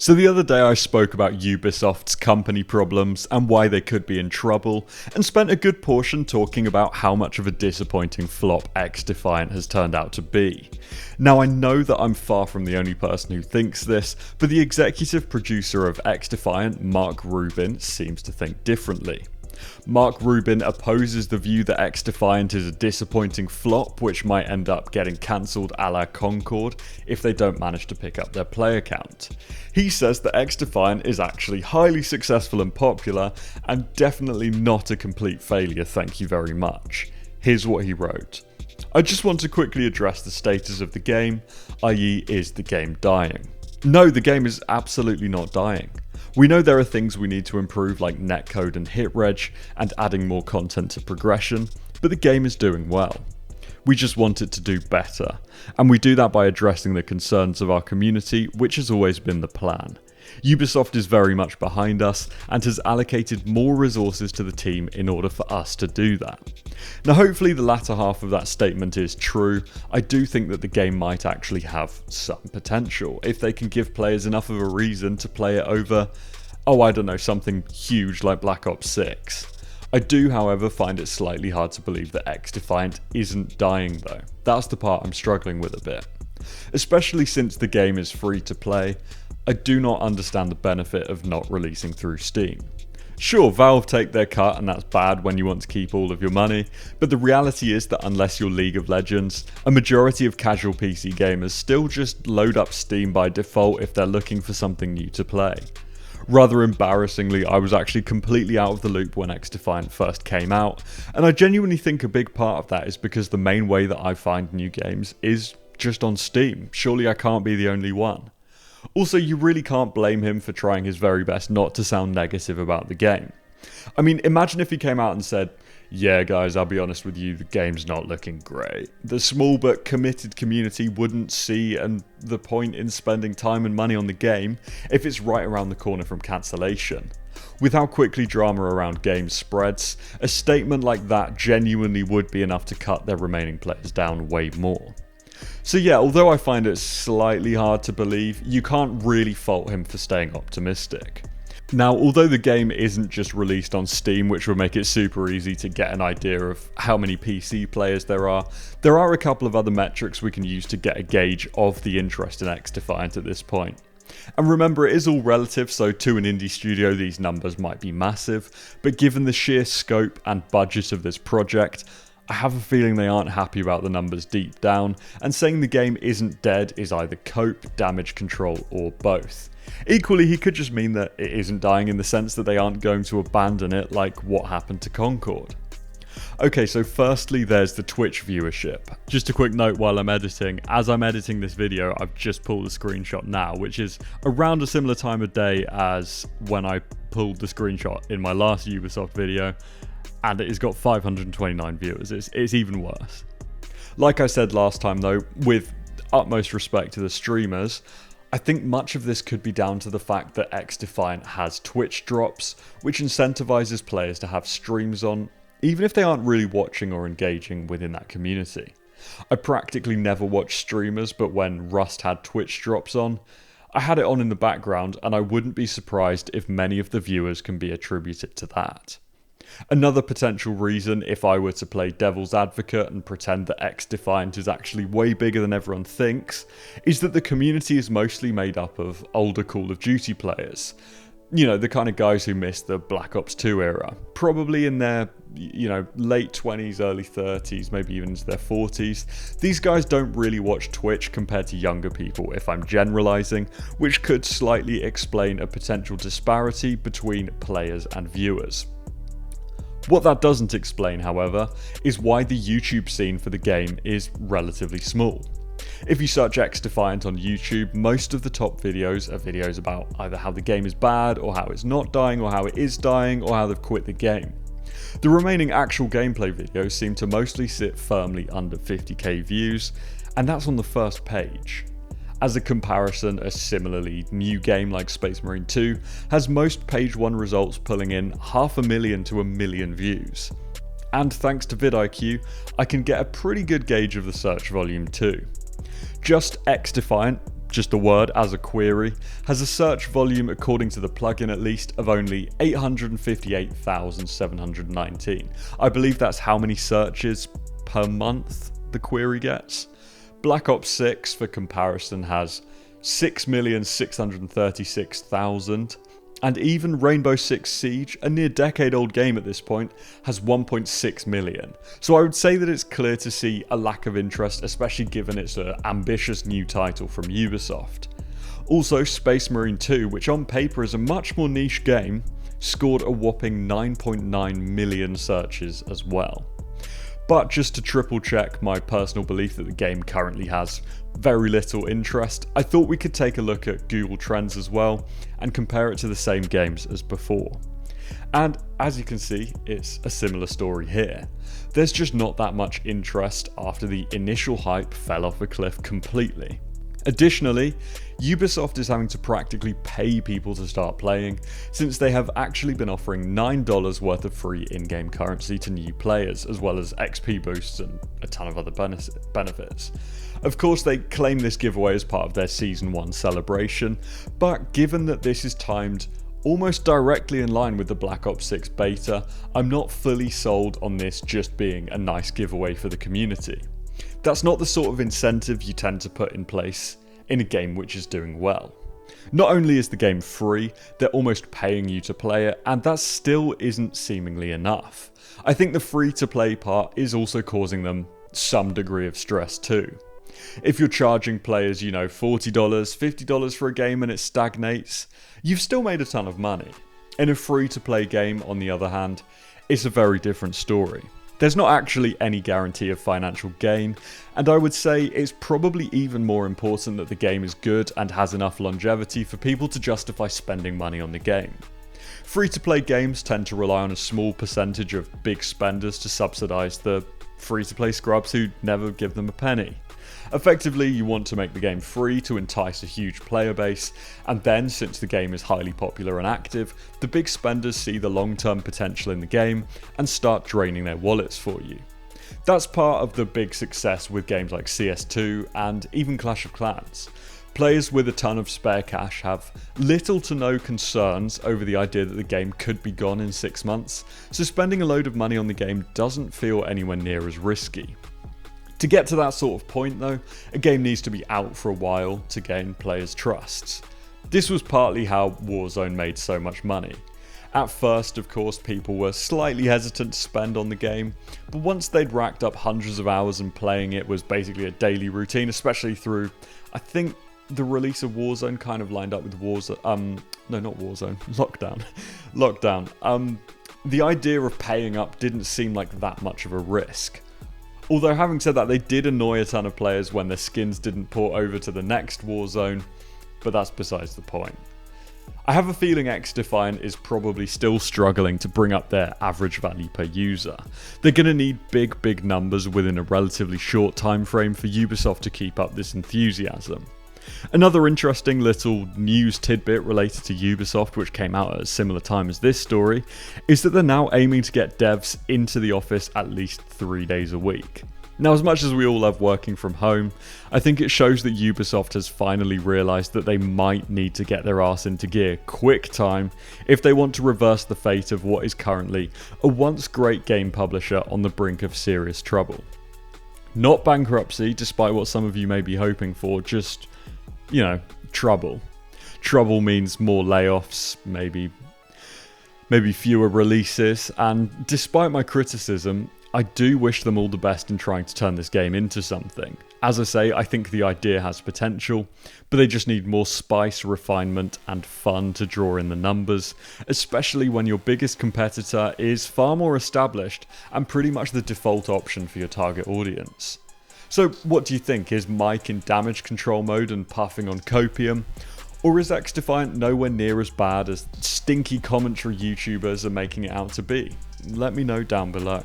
So the other day I spoke about Ubisoft's company problems and why they could be in trouble, and spent a good portion talking about how much of a disappointing flop XDefiant has turned out to be. Now I know that I'm far from the only person who thinks this, but the executive producer of XDefiant, Mark Rubin, seems to think differently. Mark Rubin opposes the view that XDefiant is a disappointing flop which might end up getting cancelled a la Concord if they don't manage to pick up their player count. He says that XDefiant is actually highly successful and popular and definitely not a complete failure, thank you very much. Here's what he wrote. I just want to quickly address the status of the game, i.e. is the game dying? No, the game is absolutely not dying. We know there are things we need to improve like netcode and hitreg and adding more content to progression, but the game is doing well. We just want it to do better, and we do that by addressing the concerns of our community, which has always been the plan. Ubisoft is very much behind us and has allocated more resources to the team in order for us to do that. Now hopefully the latter half of that statement is true. I do think that the game might actually have some potential if they can give players enough of a reason to play it over, I don't know, something huge like Black Ops 6. I do however find it slightly hard to believe that XDefiant isn't dying though. That's the part I'm struggling with a bit. Especially since the game is free to play, I do not understand the benefit of not releasing through Steam. Sure, Valve take their cut and that's bad when you want to keep all of your money, but the reality is that unless you're League of Legends, a majority of casual PC gamers still just load up Steam by default if they're looking for something new to play. Rather embarrassingly, I was actually completely out of the loop when XDefiant first came out, and I genuinely think a big part of that is because the main way that I find new games is just on Steam. Surely I can't be the only one. Also, you really can't blame him for trying his very best not to sound negative about the game. I mean, imagine if he came out and said, yeah guys, I'll be honest with you, the game's not looking great. The small but committed community wouldn't see the point in spending time and money on the game if it's right around the corner from cancellation. With how quickly drama around games spreads, a statement like that genuinely would be enough to cut their remaining players down way more. So yeah, although I find it slightly hard to believe, you can't really fault him for staying optimistic. Now, although the game isn't just released on Steam, which will make it super easy to get an idea of how many PC players there are a couple of other metrics we can use to get a gauge of the interest in XDefiant at this point. And remember, it is all relative, so to an indie studio these numbers might be massive, but given the sheer scope and budget of this project, I have a feeling they aren't happy about the numbers deep down, and saying the game isn't dead is either cope, damage control, or both. Equally, he could just mean that it isn't dying in the sense that they aren't going to abandon it like what happened to Concord. Okay, so firstly there's the Twitch viewership. Just a quick note while I'm editing, as I'm editing this video I've just pulled a screenshot now, which is around a similar time of day as when I pulled the screenshot in my last Ubisoft video, and it has got 529 viewers. It's even worse. Like I said last time though, with utmost respect to the streamers, I think much of this could be down to the fact that XDefiant has Twitch drops, which incentivizes players to have streams on, even if they aren't really watching or engaging within that community. I practically never watch streamers, but when Rust had Twitch drops on, I had it on in the background, and I wouldn't be surprised if many of the viewers can be attributed to that. Another potential reason, if I were to play devil's advocate and pretend that XDefiant is actually way bigger than everyone thinks, is that the community is mostly made up of older Call of Duty players. You know, the kind of guys who missed the Black Ops 2 era. Probably in their, late 20s, early 30s, maybe even into their 40s. These guys don't really watch Twitch compared to younger people, if I'm generalizing, which could slightly explain a potential disparity between players and viewers. What that doesn't explain, however, is why the YouTube scene for the game is relatively small. If you search XDefiant on YouTube, most of the top videos are videos about either how the game is bad, or how it's not dying, or how it is dying, or how they've quit the game. The remaining actual gameplay videos seem to mostly sit firmly under 50k views, and that's on the first page. As a comparison, a similarly new game like Space Marine 2 has most page 1 results pulling in 500,000 to 1 million views. And thanks to vidIQ, I can get a pretty good gauge of the search volume too. Just XDefiant just the word as a query, has a search volume, according to the plugin at least, of only 858,719. I believe that's how many searches per month the query gets. Black Ops 6, for comparison, has 6,636,000, and even Rainbow Six Siege, a near decade-old game at this point, has 1.6 million. So I would say that it's clear to see a lack of interest, especially given it's an ambitious new title from Ubisoft. Also, Space Marine 2, which on paper is a much more niche game, scored a whopping 9.9 million searches as well. But just to triple check my personal belief that the game currently has very little interest, I thought we could take a look at Google Trends as well and compare it to the same games as before. And as you can see, it's a similar story here. There's just not that much interest after the initial hype fell off a cliff completely. Additionally, Ubisoft is having to practically pay people to start playing, since they have actually been offering $9 worth of free in-game currency to new players, as well as XP boosts and a ton of other benefits. Of course, they claim this giveaway as part of their Season 1 celebration, but given that this is timed almost directly in line with the Black Ops 6 beta, I'm not fully sold on this just being a nice giveaway for the community. That's not the sort of incentive you tend to put in place in a game which is doing well. Not only is the game free, they're almost paying you to play it, and that still isn't seemingly enough. I think the free-to-play part is also causing them some degree of stress too. If you're charging players, $40, $50 for a game and it stagnates, you've still made a ton of money. In a free-to-play game, on the other hand, it's a very different story. There's not actually any guarantee of financial gain, and I would say it's probably even more important that the game is good and has enough longevity for people to justify spending money on the game. Free-to-play games tend to rely on a small percentage of big spenders to subsidise the free-to-play scrubs who never give them a penny. Effectively, you want to make the game free to entice a huge player base, and then, since the game is highly popular and active, the big spenders see the long-term potential in the game and start draining their wallets for you. That's part of the big success with games like CS2 and even Clash of Clans. Players with a ton of spare cash have little to no concerns over the idea that the game could be gone in 6 months, so spending a load of money on the game doesn't feel anywhere near as risky. To get to that sort of point though, a game needs to be out for a while to gain players' trusts. This was partly how Warzone made so much money. At first, of course, people were slightly hesitant to spend on the game, but once they'd racked up hundreds of hours and playing it was basically a daily routine, especially through, I think the release of Warzone kind of lined up with Lockdown. The idea of paying up didn't seem like that much of a risk. Although having said that, they did annoy a ton of players when their skins didn't port over to the next Warzone, but that's besides the point. I have a feeling XDefiant is probably still struggling to bring up their average value per user. They're going to need big numbers within a relatively short time frame for Ubisoft to keep up this enthusiasm. Another interesting little news tidbit related to Ubisoft, which came out at a similar time as this story, is that they're now aiming to get devs into the office at least 3 days a week. Now, as much as we all love working from home, I think it shows that Ubisoft has finally realised that they might need to get their arse into gear quick time if they want to reverse the fate of what is currently a once great game publisher on the brink of serious trouble. Not bankruptcy, despite what some of you may be hoping for, just trouble. Trouble means more layoffs, maybe fewer releases, and despite my criticism, I do wish them all the best in trying to turn this game into something. As I say, I think the idea has potential, but they just need more spice, refinement, and fun to draw in the numbers, especially when your biggest competitor is far more established and pretty much the default option for your target audience. So what do you think? Is Mike in damage control mode and puffing on copium? Or is XDefiant nowhere near as bad as stinky commentary YouTubers are making it out to be? Let me know down below.